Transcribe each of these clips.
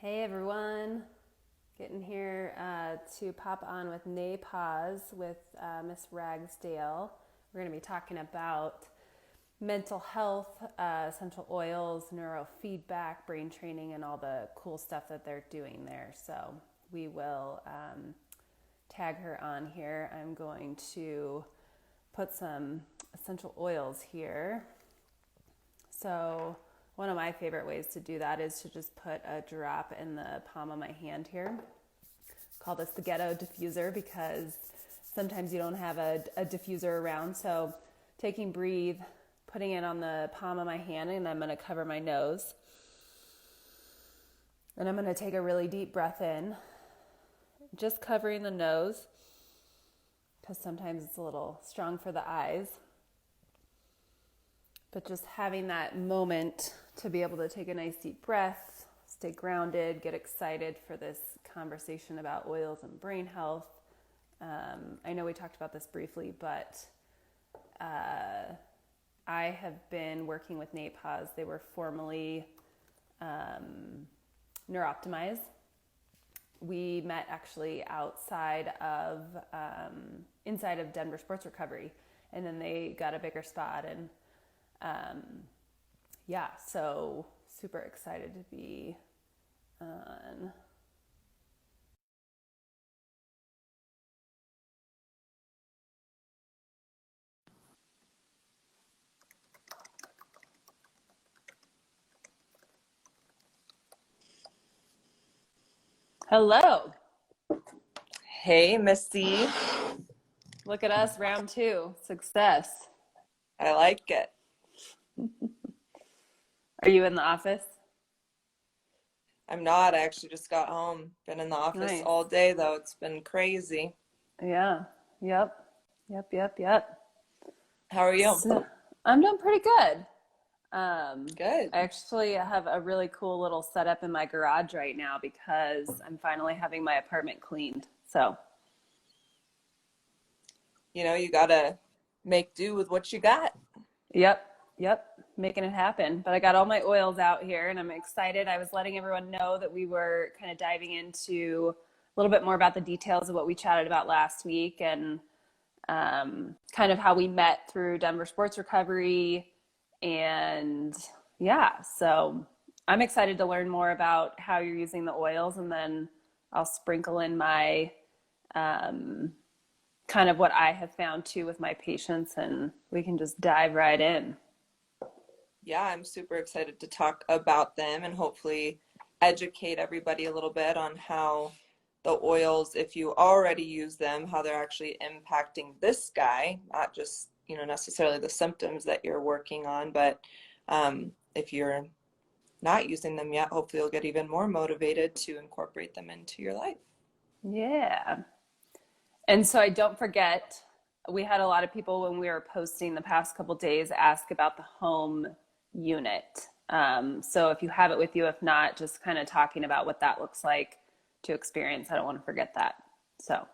Hey everyone, getting here to pop on with Pause with Miss Ragsdale. We're going to be talking about mental health, essential oils, neurofeedback, brain training, and all the cool stuff that they're doing there. So we will tag her on here. I'm going to put some essential oils here. So one of my favorite ways to do that is to just put a drop in the palm of my hand here. Call this the ghetto diffuser because sometimes you don't have a diffuser around. So taking breathe, putting it on the palm of my hand, and I'm going to cover my nose. And I'm going to take a really deep breath in, just covering the nose because sometimes it's a little strong for the eyes. But just having that moment to be able to take a nice deep breath, stay grounded, get excited for this conversation about oils and brain health. I know we talked about this briefly, but I have been working with Pause. They were formerly Neuroptimize. We met actually inside of Denver Sports Recovery, and then they got a bigger spot, and so super excited to be on. Hello. Hey, Missy. Look at us, round two. Success. I like it. Are you in the office? I'm not. I actually just got home. Been in the office Nice. all day, though. It's been crazy. Yeah. Yep. How are you? So, I'm doing pretty good. Good. I actually have a really cool little setup in my garage right now because I'm finally having my apartment cleaned. So, You gotta make do with what you got. yep, making it happen. But I got all my oils out here and I'm excited. I was letting everyone know that we were kind of diving into a little bit more about the details of what we chatted about last week and kind of how we met through Denver Sports Recovery. And so I'm excited to learn more about how you're using the oils, and then I'll sprinkle in my kind of what I have found too with my patients, and we can just dive right in. Yeah, I'm super excited to talk about them and hopefully educate everybody a little bit on how the oils, if you already use them, how they're actually impacting this guy, not just, necessarily the symptoms that you're working on, but if you're not using them yet, hopefully you'll get even more motivated to incorporate them into your life. Yeah. And so I don't forget, we had a lot of people when we were posting the past couple days ask about the home unit. So if you have it with you, if not, just kind of talking about what that looks like to experience. I don't want to forget that. So,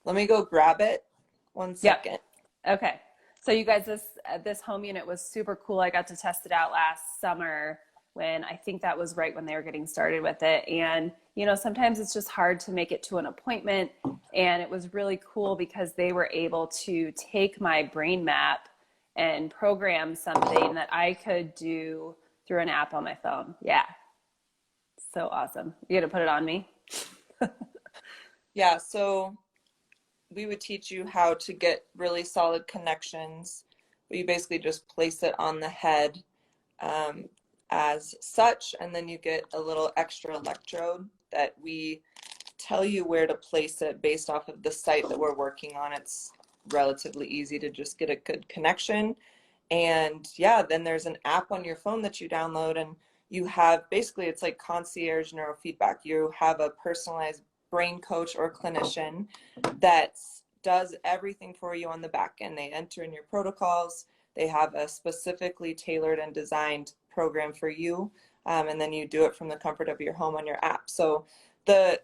Let me go grab it. One yep. second. Okay. So you guys, this home unit was super cool. I got to test it out last summer when I think that was right when they were getting started with it. And, sometimes it's just hard to make it to an appointment. And it was really cool because they were able to take my brain map and program something that I could do through an app on my phone. Yeah. So awesome. You gonna put it on me? Yeah, so we would teach you how to get really solid connections. You basically just place it on the head as such, and then you get a little extra electrode that we tell you where to place it based off of the site that we're working on. It's relatively easy to just get a good connection. And yeah, then there's an app on your phone that you download, and you have basically, it's like concierge neurofeedback. You have a personalized brain coach or clinician that does everything for you on the back end. They enter in your protocols. They have a specifically tailored and designed program for you. And then you do it from the comfort of your home on your app. So the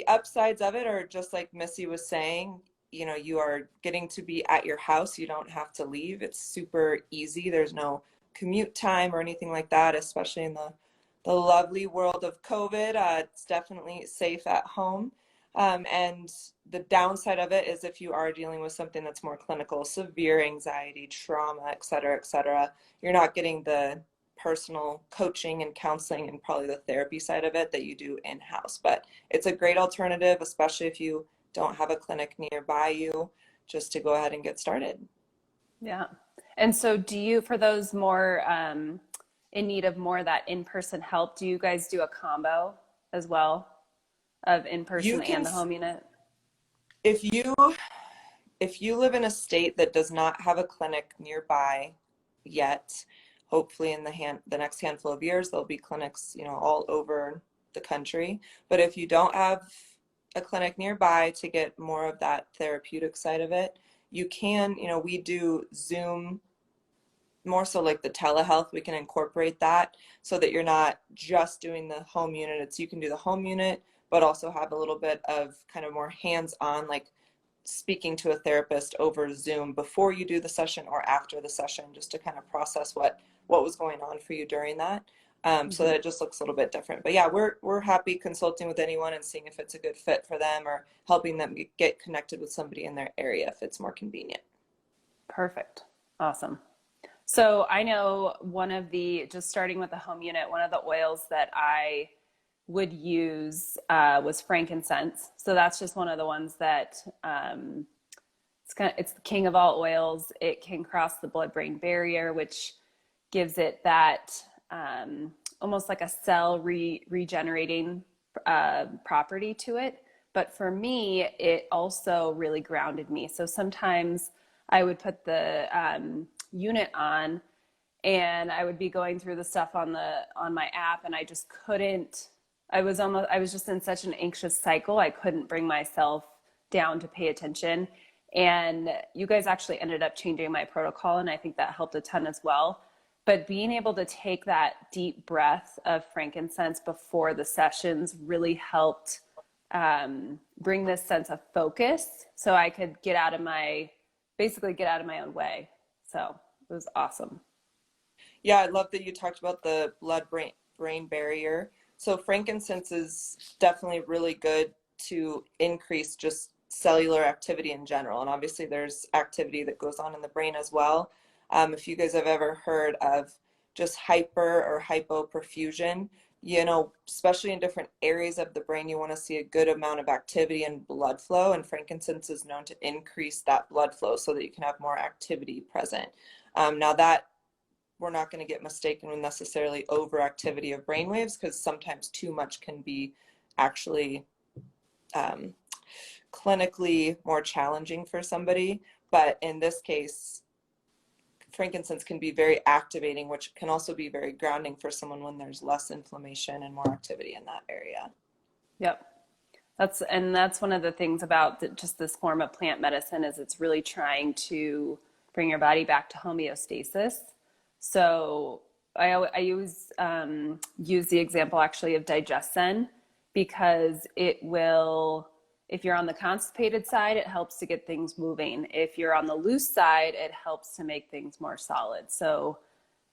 upsides of it are just like Missy was saying, you are getting to be at your house. You don't have to leave. It's super easy. There's no commute time or anything like that, especially in the the lovely world of COVID. It's definitely safe at home. And the downside of it is if you are dealing with something that's more clinical, severe anxiety, trauma, et cetera, you're not getting the personal coaching and counseling and probably the therapy side of it that you do in-house. But it's a great alternative, especially if you don't have a clinic nearby you, just to go ahead and get started. Yeah. And so do you, for those more in need of more of that in-person help, do you guys do a combo as well of You in-person can, and the home unit? if you if you live in a state that does not have a clinic nearby yet, hopefully in the next handful of years there'll be clinics, all over the country. But if you don't have a clinic nearby to get more of that therapeutic side of it, you can, we do Zoom, more so like the telehealth. We can incorporate that so that you're not just doing the home unit. It's, you can do the home unit but also have a little bit of kind of more hands-on, like speaking to a therapist over Zoom before you do the session or after the session, just to kind of process what was going on for you during that. So that Mm-hmm. it just looks a little bit different. But yeah, we're happy consulting with anyone and seeing if it's a good fit for them, or helping them get connected with somebody in their area if it's more convenient. Perfect. Awesome. So I know just starting with the home unit, one of the oils that I would use was frankincense. So that's just one of the ones that it's the king of all oils. It can cross the blood-brain barrier, which gives it that almost like a cell regenerating property to it. But for me, it also really grounded me. So sometimes I would put the unit on, and I would be going through the stuff on my app, and I just couldn't. I was just in such an anxious cycle. I couldn't bring myself down to pay attention. And you guys actually ended up changing my protocol, and I think that helped a ton as well. But being able to take that deep breath of frankincense before the sessions really helped bring this sense of focus so I could basically get out of my own way. So it was awesome. Yeah, I love that you talked about the blood brain barrier. So frankincense is definitely really good to increase just cellular activity in general. And obviously there's activity that goes on in the brain as well. If you guys have ever heard of just hyper or hypoperfusion, especially in different areas of the brain, you want to see a good amount of activity and blood flow. And frankincense is known to increase that blood flow so that you can have more activity present. Now that we're not going to get mistaken with necessarily overactivity of brainwaves, because sometimes too much can be actually um, clinically more challenging for somebody. But in this case, frankincense can be very activating, which can also be very grounding for someone when there's less inflammation and more activity in that area. Yep. That's one of the things about just this form of plant medicine is it's really trying to bring your body back to homeostasis. So I use the example actually of DigestZen, because it will, if you're on the constipated side, it helps to get things moving. If you're on the loose side, it helps to make things more solid. So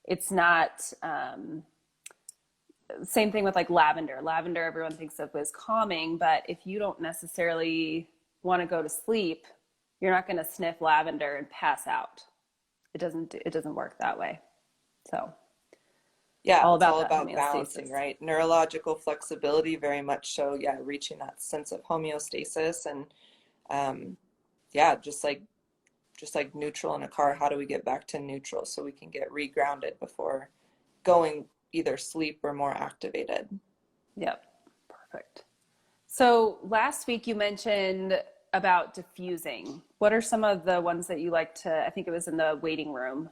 it's not same thing with like lavender. Lavender, everyone thinks of as calming, but if you don't necessarily want to go to sleep, you're not going to sniff lavender and pass out. It doesn't work that way. So Yeah, all it's about all that about homeostasis. balancing, right? Neurological flexibility, very much so. Yeah, reaching that sense of homeostasis. And um, yeah, just like neutral in a car, how do we get back to neutral so we can get regrounded before going either sleep or more activated? Yep. Perfect. So last week you mentioned about diffusing. What are some of the ones that you like to, I think it was in the waiting room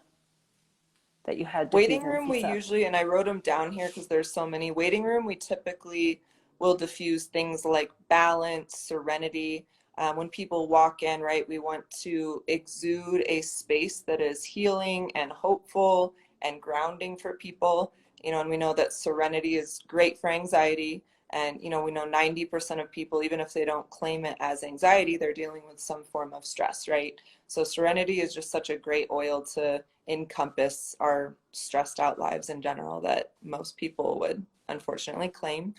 that you had Waiting diffusance room, and we stuff. usually, and I wrote them down here because there's so many. Waiting room, we typically will diffuse things like balance, serenity. When people walk in, right, we want to exude a space that is healing and hopeful and grounding for people. And we know that serenity is great for anxiety. And, we know 90% of people, even if they don't claim it as anxiety, they're dealing with some form of stress, right? So serenity is just such a great oil to encompass our stressed out lives in general that most people would unfortunately claim.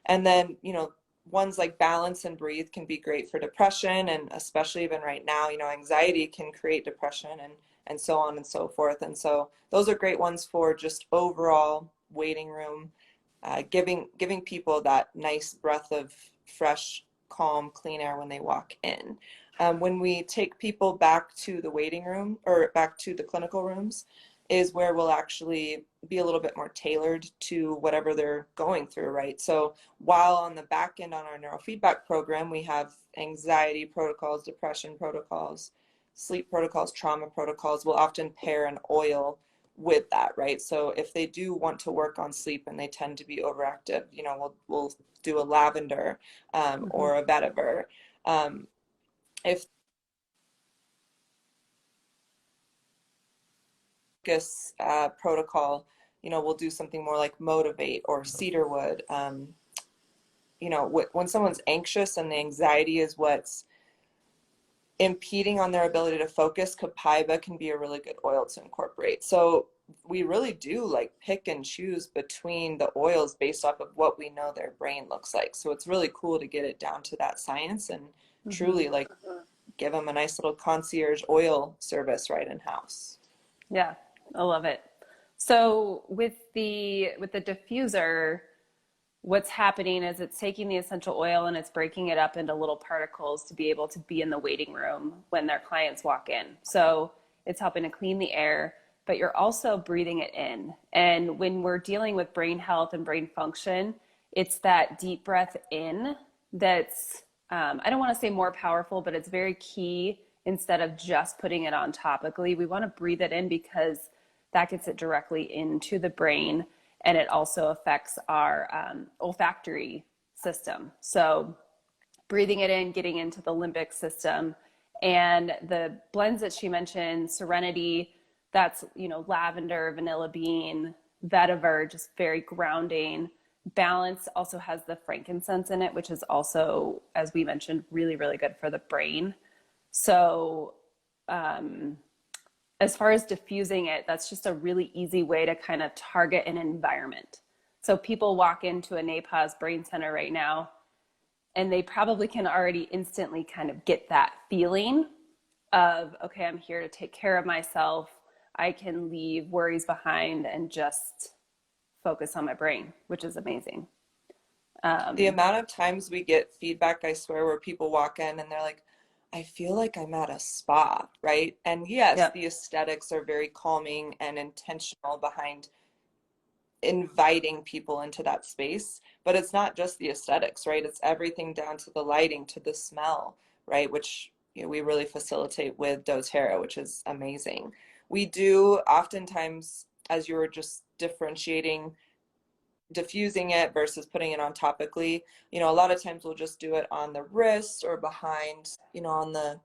And then, ones like balance and breathe can be great for depression. And especially even right now, anxiety can create depression and so on and so forth. And so those are great ones for just overall waiting room, giving people that nice breath of fresh, calm, clean air when they walk in. When we take people back to the waiting room or back to the clinical rooms is where we'll actually be a little bit more tailored to whatever they're going through, right? So while on the back end on our neurofeedback program, we have anxiety protocols, depression protocols, sleep protocols, trauma protocols, we'll often pair an oil with that, right? So if they do want to work on sleep and they tend to be overactive, we'll do a lavender or a vetiver. If focus protocol, we'll do something more like motivate or cedarwood. When someone's anxious and the anxiety is what's impeding on their ability to focus, copaiba can be a really good oil to incorporate. So we really do like pick and choose between the oils based off of what we know their brain looks like. So it's really cool to get it down to that science and truly like give them a nice little concierge oil service right in house. Yeah, I love it. So with the diffuser, what's happening is it's taking the essential oil and it's breaking it up into little particles to be able to be in the waiting room when their clients walk in. So it's helping to clean the air, but you're also breathing it in. And when we're dealing with brain health and brain function, it's that deep breath in that's, I don't want to say more powerful, but it's very key. Instead of just putting it on topically, we want to breathe it in because that gets it directly into the brain. And it also affects our olfactory system. So breathing it in, getting into the limbic system. And the blends that she mentioned, Serenity, that's, lavender, vanilla bean, vetiver, just very grounding. Balance also has the frankincense in it, which is also, as we mentioned, really, really good for the brain. So as far as diffusing it, that's just a really easy way to kind of target an environment. So people walk into a NAPAWS Brain Center right now, and they probably can already instantly kind of get that feeling of, okay, I'm here to take care of myself. I can leave worries behind and just focus on my brain, which is amazing. The amount of times we get feedback, I swear, where people walk in and they're like, I feel like I'm at a spa, right? And yes, Yep. the aesthetics are very calming and intentional behind inviting people into that space, but it's not just the aesthetics, right? It's everything down to the lighting, to the smell, right? Which we really facilitate with doTERRA, which is amazing. We do oftentimes, as you were just differentiating, diffusing it versus putting it on topically, a lot of times we'll just do it on the wrist or behind, on the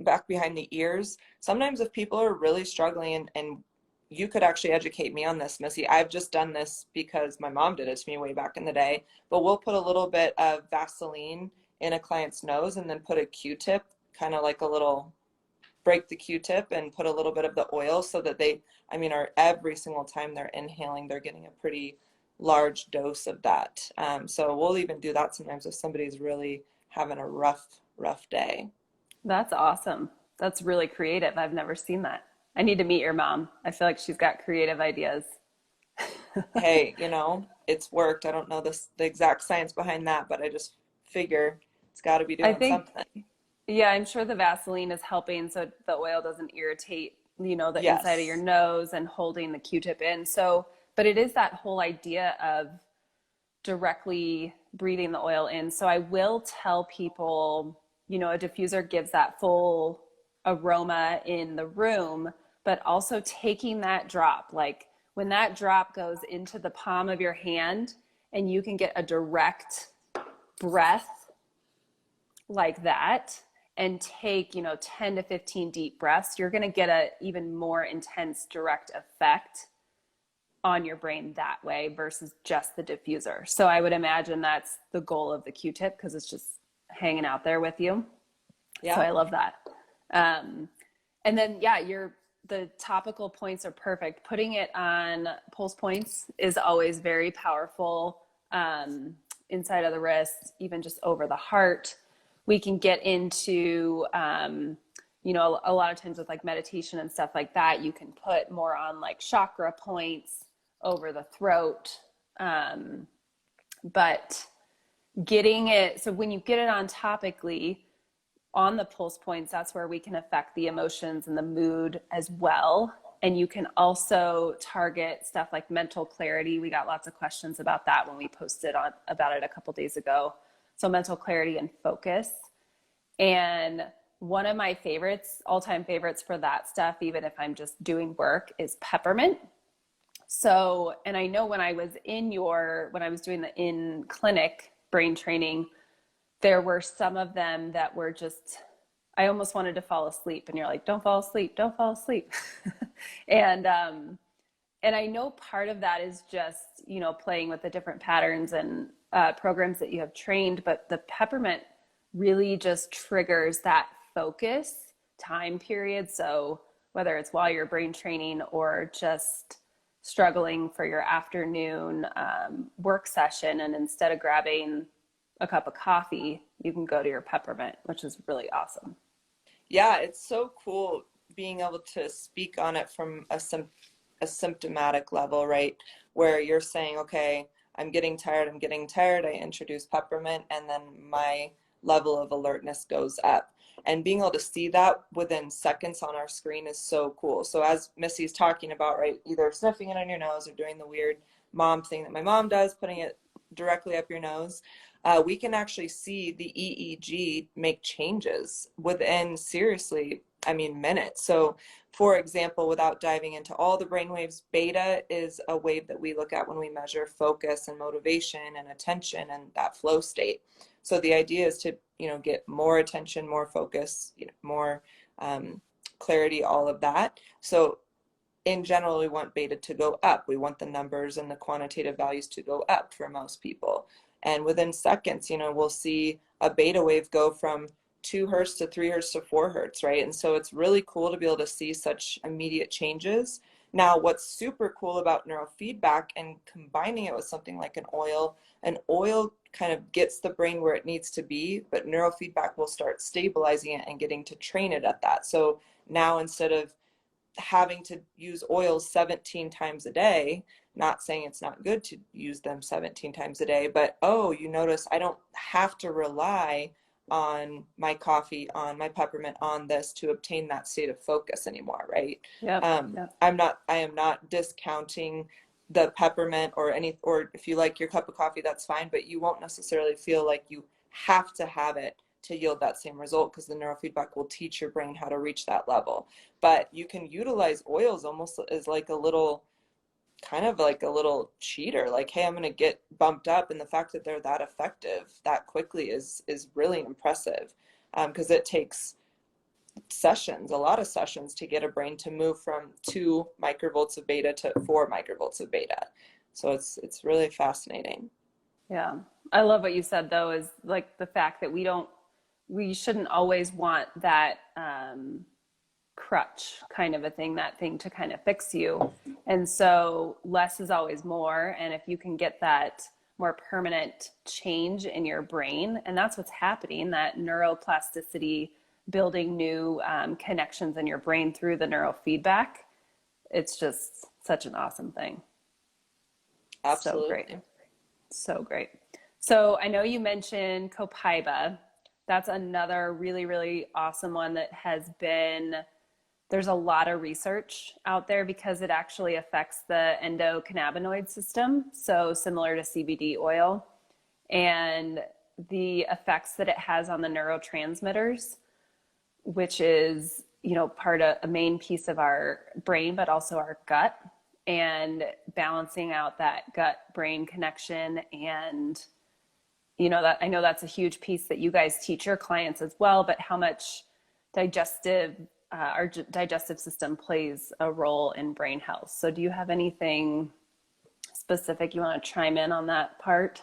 back behind the ears. Sometimes if people are really struggling, and you could actually educate me on this, Missy. I've just done this because my mom did it to me way back in the day, but we'll put a little bit of Vaseline in a client's nose and then put a Q-tip, kind of like a little, break the Q-tip and put a little bit of the oil so that they, are every single time they're inhaling, they're getting a pretty large dose of that. So we'll even do that sometimes if somebody's really having a rough day. That's awesome. That's really creative. I've never seen that. I need to meet your mom. I feel like she's got creative ideas. Hey, it's worked. I don't know the exact science behind that, but I just figure it's got to be I doing think, something. yeah, I'm sure the Vaseline is helping so the oil doesn't irritate, the inside of your Yes. nose and holding the Q-tip in. So, but it is that whole idea of directly breathing the oil in. So I will tell people, a diffuser gives that full aroma in the room, but also taking that drop, like when that drop goes into the palm of your hand and you can get a direct breath like that and take 10 to 15 deep breaths, you're going to get a even more intense direct effect on your brain that way versus just the diffuser. So I would imagine that's the goal of the Q-tip because it's just hanging out there with you. So Yeah. I love that. And then, yeah, the topical points are perfect. Putting it on pulse points is always very powerful. Inside of the wrist, even just over the heart. We can get into, a lot of times with like meditation and stuff like that, you can put more on like chakra points over the throat. But getting it, so when you get it on topically, on the pulse points, that's where we can affect the emotions and the mood as well. And you can also target stuff like mental clarity. We got lots of questions about that when we posted about it a couple days ago. So mental clarity and focus. And one of my favorites, all-time favorites for that stuff, even if I'm just doing work, is peppermint. So, and I know when I was doing the in clinic brain training, there were some of them that were just, I almost wanted to fall asleep, and you're like, don't fall asleep, don't fall asleep. and I know part of that is just, playing with the different patterns and programs that you have trained, but the peppermint really just triggers that focus time period. So whether it's while you're brain training or just struggling for your afternoon work session, and instead of grabbing a cup of coffee, you can go to your peppermint, which is really awesome. Yeah, it's so cool being able to speak on it from a symptomatic level, right? Where you're saying, okay, I'm getting tired. I introduce peppermint, and then my level of alertness goes up. And being able to see that within seconds on our screen is so cool. So as Missy's talking about, right, either sniffing it on your nose or doing the weird mom thing that my mom does, putting it directly up your nose, we can actually see the EEG make changes within, seriously, minutes. So for example, without diving into all the brain waves, beta is a wave that we look at when we measure focus and motivation and attention and that flow state. So the idea is to, get more attention, more focus, more clarity, all of that. So in general, we want beta to go up. We want the numbers and the quantitative values to go up for most people. And within seconds, we'll see a beta wave go from 2 hertz to 3 hertz to 4 hertz, right? And so it's really cool to be able to see such immediate changes. Now, what's super cool about neurofeedback and combining it with something like an oil kind of gets the brain where it needs to be, but neurofeedback will start stabilizing it and getting to train it at that. So now instead of having to use oils 17 times a day, not saying it's not good to use them 17 times a day, but you notice I don't have to rely on my coffee, on my peppermint, on this to obtain that state of focus anymore, right? Yep. I am not discounting the peppermint or if you like your cup of coffee, that's fine, but you won't necessarily feel like you have to have it to yield that same result, because the neurofeedback will teach your brain how to reach that level. But you can utilize oils almost as like a little cheater, like, hey, I'm going to get bumped up. And the fact that they're that effective that quickly is really impressive, because it takes a lot of sessions to get a brain to move from 2 microvolts of beta to 4 microvolts of beta. So it's really fascinating. Yeah. I love what you said though, is like the fact that we shouldn't always want that crutch kind of a thing, that thing to kind of fix you. And so less is always more. And if you can get that more permanent change in your brain, and that's what's happening, that neuroplasticity, building new connections in your brain through the neurofeedback, it's just such an awesome thing. Absolutely. So great. So great. So I know you mentioned copaiba. That's another really, really awesome one that there's a lot of research out there because it actually affects the endocannabinoid system. So similar to CBD oil, and the effects that it has on the neurotransmitters, which is, a main piece of our brain, but also our gut, and balancing out that gut brain connection. And that I know that's a huge piece that you guys teach your clients as well, but how much our digestive system plays a role in brain health. So do you have anything specific you want to chime in on that part?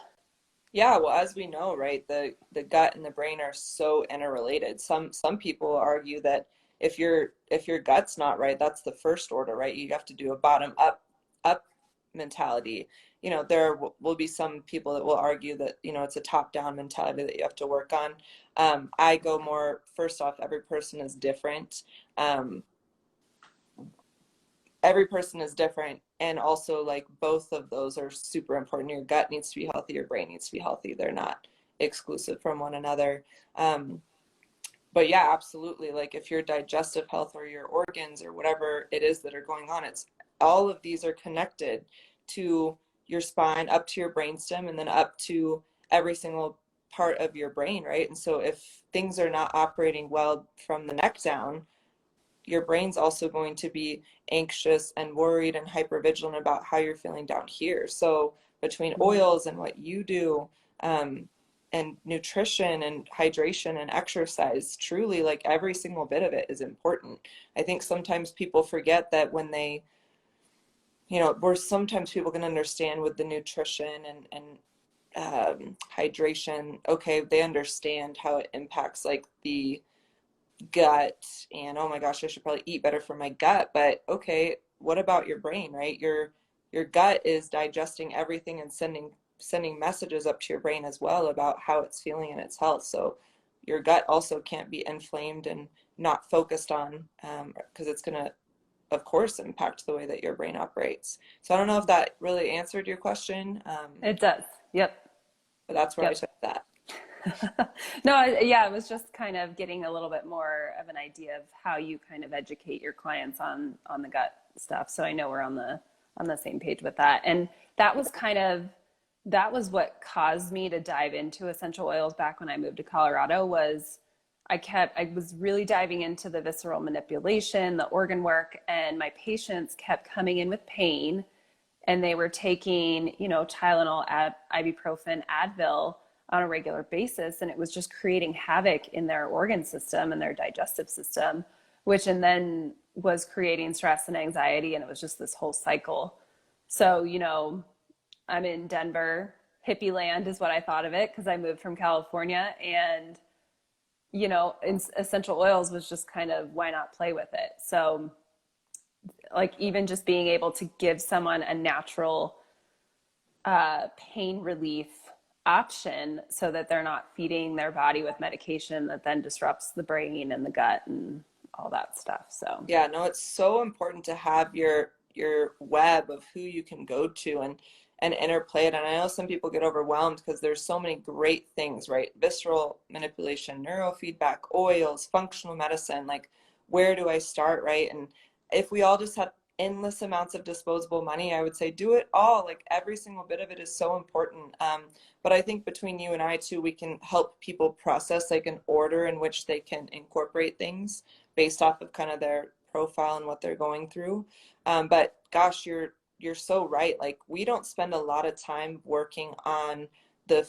Yeah, well, as we know, right, the gut and the brain are so interrelated. Some people argue that if your gut's not right, that's the first order, right? You have to do a bottom up mentality. You know, there will be some people that will argue that, you know, it's a top down mentality that you have to work on. I go more, first off, every person is different. Um, every person is different, and also like both of those are super important. Your gut needs to be healthy, your brain needs to be healthy. They're not exclusive from one another. But yeah, absolutely, like if your digestive health or your organs or whatever it is that are going on, it's all of these are connected to your spine, up to your brainstem, and then up to every single part of your brain, right? And so if things are not operating well from the neck down, your brain's also going to be anxious and worried and hypervigilant about how you're feeling down here. So between oils and what you do, and nutrition and hydration and exercise, truly, like every single bit of it is important. I think sometimes people forget that when they, you know, where sometimes people can understand with the nutrition and hydration, okay, they understand how it impacts like the gut, and oh my gosh, I should probably eat better for my gut. But okay, what about your brain, right? Your gut is digesting everything and sending messages up to your brain as well about how it's feeling and its health. So your gut also can't be inflamed and not focused on, because it's going to, of course, impact the way that your brain operates. So I don't know if that really answered your question, It does. Yep. but that's where I Yep. took that. No, yeah, it was just kind of getting a little bit more of an idea of how you kind of educate your clients on the gut stuff. So I know we're on the same page with that. And that was kind of that was what caused me to dive into essential oils back when I moved to Colorado. Was I was really diving into the visceral manipulation, the organ work, and my patients kept coming in with pain, and they were taking, you know, Tylenol, ibuprofen, Advil on a regular basis, and it was just creating havoc in their organ system and their digestive system, which and then was creating stress and anxiety, and it was just this whole cycle. So, you know, I'm in Denver, hippie land is what I thought of it, because I moved from California, and you know, essential oils was just kind of, why not play with it? So like even just being able to give someone a natural pain relief option so that they're not feeding their body with medication that then disrupts the brain and the gut and all that stuff. So Yeah, no, it's so important to have your web of who you can go to and interplay it. And I know some people get overwhelmed because there's so many great things, right? Visceral manipulation, neurofeedback, oils, functional medicine. Like, where do I start, right? And if we all just had endless amounts of disposable money, I would say do it all. Like every single bit of it is so important. But I think between you and I too, we can help people process like an order in which they can incorporate things based off of kind of their profile and what they're going through. But gosh, you're so right. Like we don't spend a lot of time working on the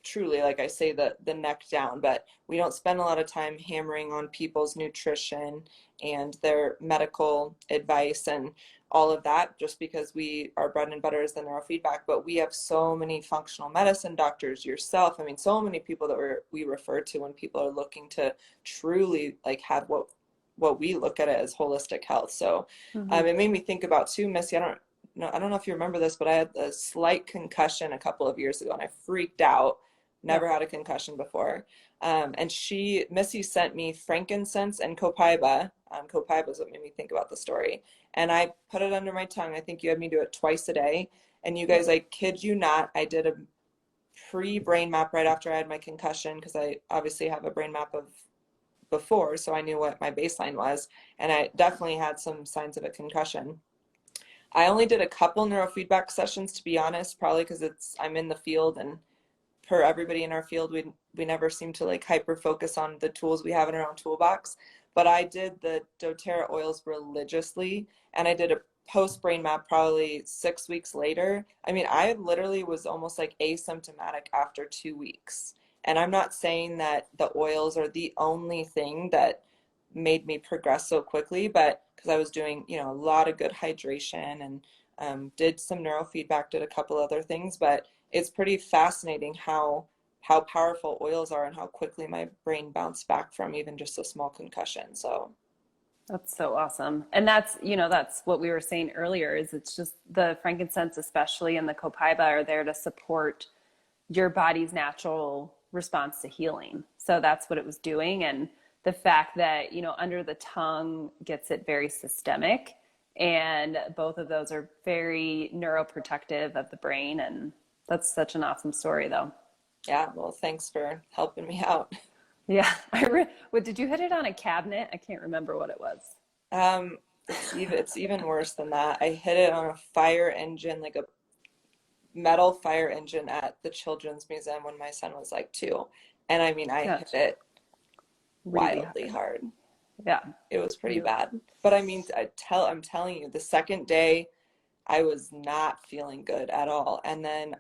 truly, like I say, the neck down, but we don't spend a lot of time hammering on people's nutrition and their medical advice and all of that, just because our bread and butter is the neurofeedback. But we have so many functional medicine doctors, yourself, I mean, so many people that we refer to when people are looking to truly like have what we look at it as holistic health. So it made me think about too, Missy, I don't know if you remember this, but I had a slight concussion a couple of years ago and I freaked out. Never had a concussion before. And Missy sent me frankincense and copaiba. Copaiba is what made me think about the story. And I put it under my tongue. I think you had me do it twice a day. And you guys, I kid you not, I did a pre-brain map right after I had my concussion, because I obviously have a brain map of before, so I knew what my baseline was. And I definitely had some signs of a concussion. I only did a couple neurofeedback sessions, to be honest, probably because I'm in the field, and per everybody in our field, we never seem to like hyper focus on the tools we have in our own toolbox. But I did the doTERRA oils religiously, and I did a post brain map probably 6 weeks later. I mean, I literally was almost like asymptomatic after 2 weeks. And I'm not saying that the oils are the only thing that made me progress so quickly, but because I was doing, you know, a lot of good hydration and did some neurofeedback, did a couple other things. But it's pretty fascinating how how powerful oils are and how quickly my brain bounced back from even just a small concussion. So That's so awesome. And that's, that's what we were saying earlier is it's just the frankincense, especially and the copaiba are there to support your body's natural response to healing. So that's what it was doing. And the fact that, under the tongue gets it very systemic. And both of those are very neuroprotective of the brain. And that's such an awesome story, though. yeah, well, thanks for helping me out. Yeah. What, did you hit it on a cabinet? I can't remember what it was. Um, it's even worse than that. I hit it on a fire engine, like a metal fire engine at the Children's Museum when my son was like 2. And I mean, I hit Gotcha. it Really wildly hard. Yeah. It was pretty Really. bad. But I mean, I'm telling you, the second day I was not feeling good at all. And then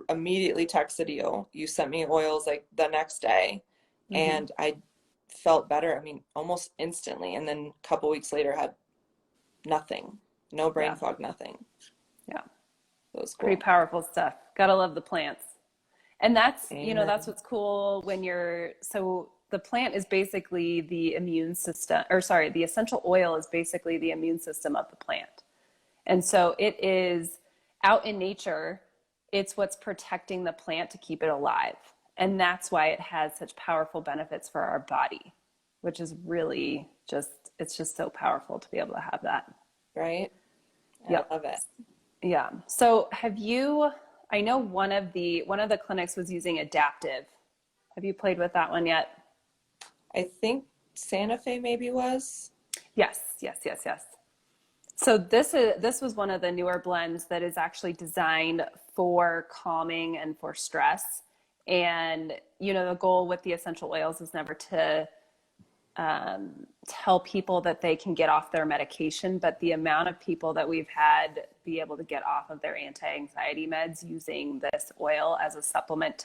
immediately texted you. You sent me oils like the next day, Mm-hmm. and I felt better. I mean, almost instantly. And then a couple weeks later had nothing. No brain Yeah. fog, nothing. Yeah. It was Pretty cool. powerful stuff. Gotta love the plants. And that's, that's Amen. what's cool when so the plant is basically the immune system, or sorry, the essential oil is basically the immune system of the plant. And so it is out in nature, it's what's protecting the plant to keep it alive. And that's why it has such powerful benefits for our body, which is really it's just so powerful to be able to have that. Right? I Yep. love it. Yeah. So I know one of the clinics was using adaptive. Have you played with that one yet? I think Santa Fe maybe was. Yes, yes, yes, yes. So this was one of the newer blends that is actually designed for calming and for stress. And the goal with the essential oils is never to tell people that they can get off their medication, but the amount of people that we've had be able to get off of their anti-anxiety meds using this oil as a supplement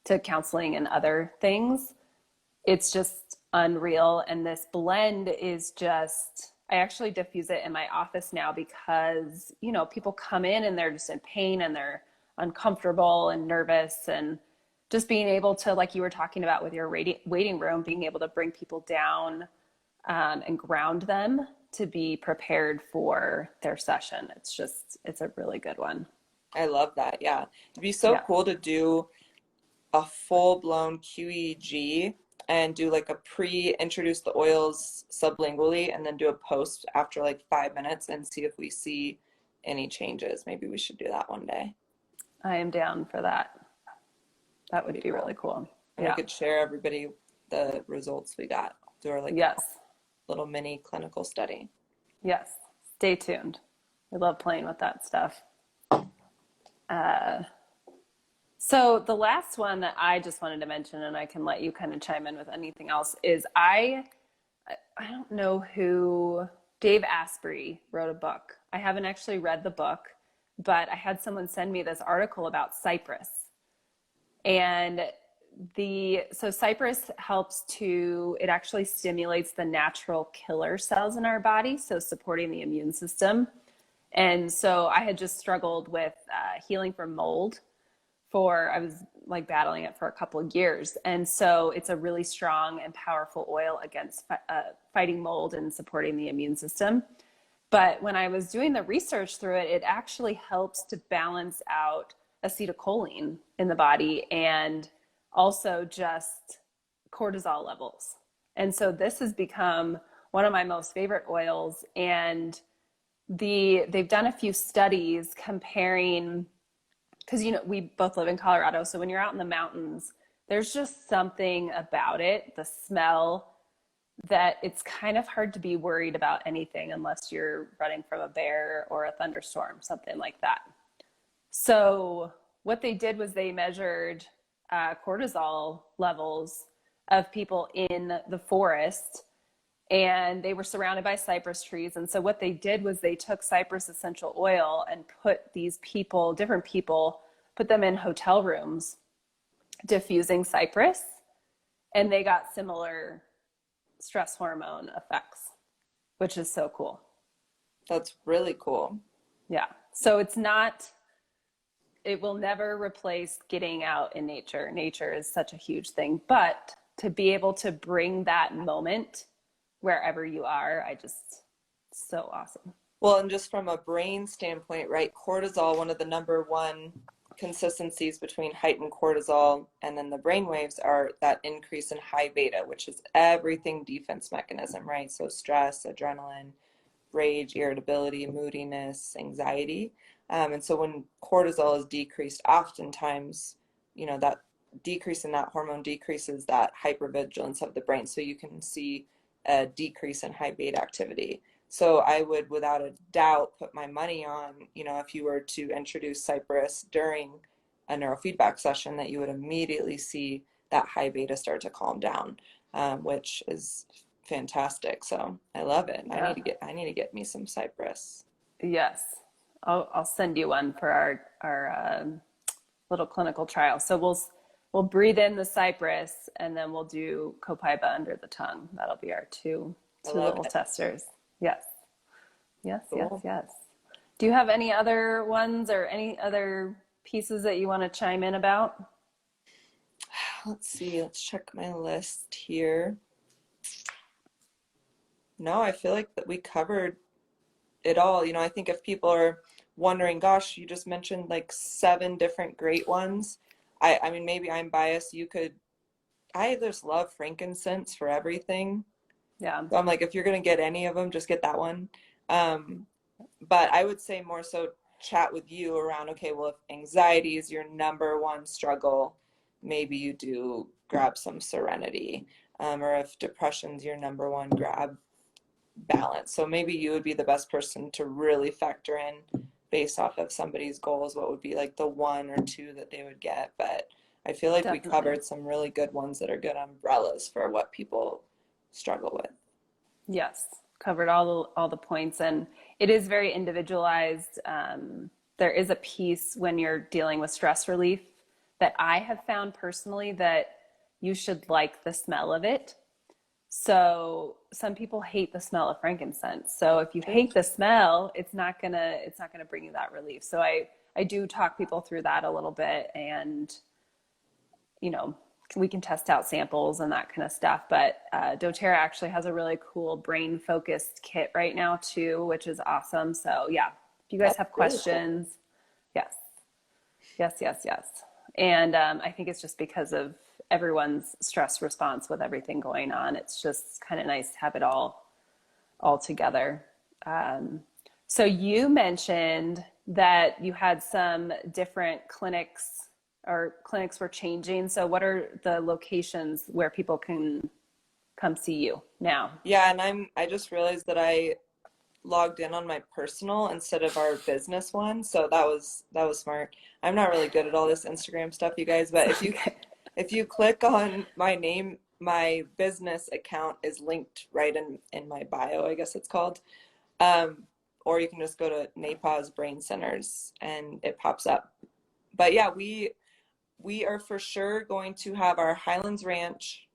to counseling and other things, it's just unreal. And this blend is just, I actually diffuse it in my office now because, people come in and they're just in pain and they're uncomfortable and nervous, and just being able to, like you were talking about with your waiting room, being able to bring people down and ground them to be prepared for their session. It's a really good one. I love that. Yeah. It'd be so Yeah. cool to do a full-blown QEG and do like a introduce the oils sublingually and then do a post after like 5 minutes and see if we see any changes. Maybe we should do that one day. I am down for that. That would That'd be cool. really cool. And we Yeah. could share everybody the results we got through our like Yes. little mini clinical study. Yes. Stay tuned. We love playing with that stuff. So the last one that I just wanted to mention, and I can let you kind of chime in with anything else, is I don't know who, Dave Asprey wrote a book. I haven't actually read the book, but I had someone send me this article about cypress. And so cypress it actually stimulates the natural killer cells in our body, so supporting the immune system. And so I had just struggled with healing from mold I was like battling it for a couple of years. And so it's a really strong and powerful oil against fighting mold and supporting the immune system. But when I was doing the research through it, it actually helps to balance out acetylcholine in the body and also just cortisol levels. And so this has become one of my most favorite oils. And they've done a few studies comparing, because we both live in Colorado, so when you're out in the mountains, there's just something about it, the smell, that it's kind of hard to be worried about anything unless you're running from a bear or a thunderstorm, something like that. So what they did was they measured cortisol levels of people in the forest, and they were surrounded by cypress trees. And so what they did was they took cypress essential oil and put these different people, put them in hotel rooms diffusing cypress, and they got similar stress hormone effects, which is so cool. That's really cool. Yeah. So it's not it will never replace getting out in nature. Nature is such a huge thing, but to be able to bring that moment wherever you are, so awesome. Well, and just from a brain standpoint, right? Cortisol, one of the number one consistencies between heightened cortisol and then the brain waves are that increase in high beta, which is everything defense mechanism, right? So stress, adrenaline, rage, irritability, moodiness, anxiety. And so when cortisol is decreased, oftentimes, that decrease in that hormone decreases that hypervigilance of the brain. So you can see a decrease in high beta activity. So I would, without a doubt, put my money on, if you were to introduce Cypress during a neurofeedback session, that you would immediately see that high beta start to calm down, which is fantastic. So I love it. Yeah. I need to get me some Cypress. Yes. I'll send you one for our little clinical trial. So we'll breathe in the cypress and then we'll do copaiba under the tongue. That'll be our two little testers. Yes. Yes, Cool. yes. Do you have any other ones or any other pieces that you want to chime in about? Let's see. Let's check my list here. No, I feel like that we covered it all. I think if people are wondering, gosh, you just mentioned like 7 different great ones. I mean, maybe I'm biased. I just love frankincense for everything. Yeah. So I'm like, if you're going to get any of them, just get that one. But I would say more so chat with you around, okay, well, if anxiety is your number one struggle, maybe you do grab some serenity. Or if depression's your number one, grab balance. So maybe you would be the best person to really factor in based off of somebody's goals, what would be like the 1 or 2 that they would get. But I feel like Definitely. we covered some really good ones that are good umbrellas for what people struggle with. Yes, covered all the points, and it is very individualized. There is a piece when you're dealing with stress relief that I have found personally that you should like the smell of it. So some people hate the smell of frankincense. So if you hate the smell, it's not gonna bring you that relief. So I do talk people through that a little bit, and we can test out samples and that kind of stuff. But doTERRA actually has a really cool brain focused kit right now too, which is awesome. So yeah, if you guys have questions, yes. And I think it's just because of everyone's stress response with everything going on. It's just kind of nice to have it all together. So you mentioned that you had some different clinics were changing. So what are the locations where people can come see you now? Yeah, and I just realized that I logged in on my personal instead of our business one. So that was smart. I'm not really good at all this Instagram stuff, you guys, but if you click on my name, my business account is linked right in my bio, I guess it's called. Or you can just go to NAPAW's Brain Centers and it pops up. But yeah, we are for sure going to have our Highlands Ranch,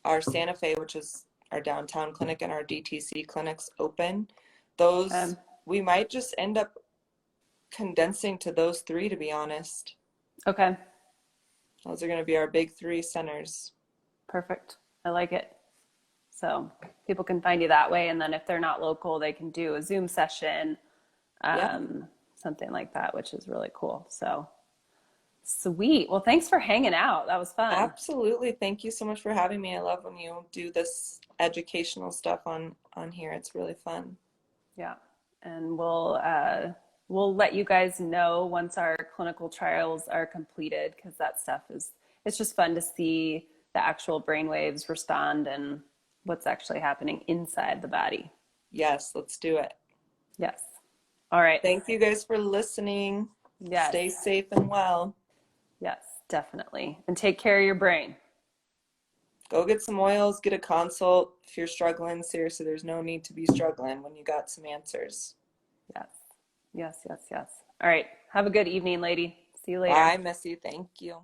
our Santa Fe, which is our downtown clinic, and our DTC clinics open. Those, we might just end up condensing to those 3, to be honest. Okay. Those are going to be our big 3 centers. Perfect. I like it. So people can find you that way. And then if they're not local, they can do a Zoom session, something like that, which is really cool. So sweet. Well, thanks for hanging out. That was fun. Absolutely. Thank you so much for having me. I love when you do this educational stuff on here. It's really fun. Yeah. And we'll let you guys know once our clinical trials are completed, because that stuff it's just fun to see the actual brainwaves respond and what's actually happening inside the body. Yes, let's do it. Yes. All right. Thank you guys for listening. Yes. Stay safe and well. Yes, definitely. And take care of your brain. Go get some oils, get a consult. If you're struggling, seriously, there's no need to be struggling when you got some answers. Yes. All right. Have a good evening, lady. See you later. Bye, Missy. Thank you.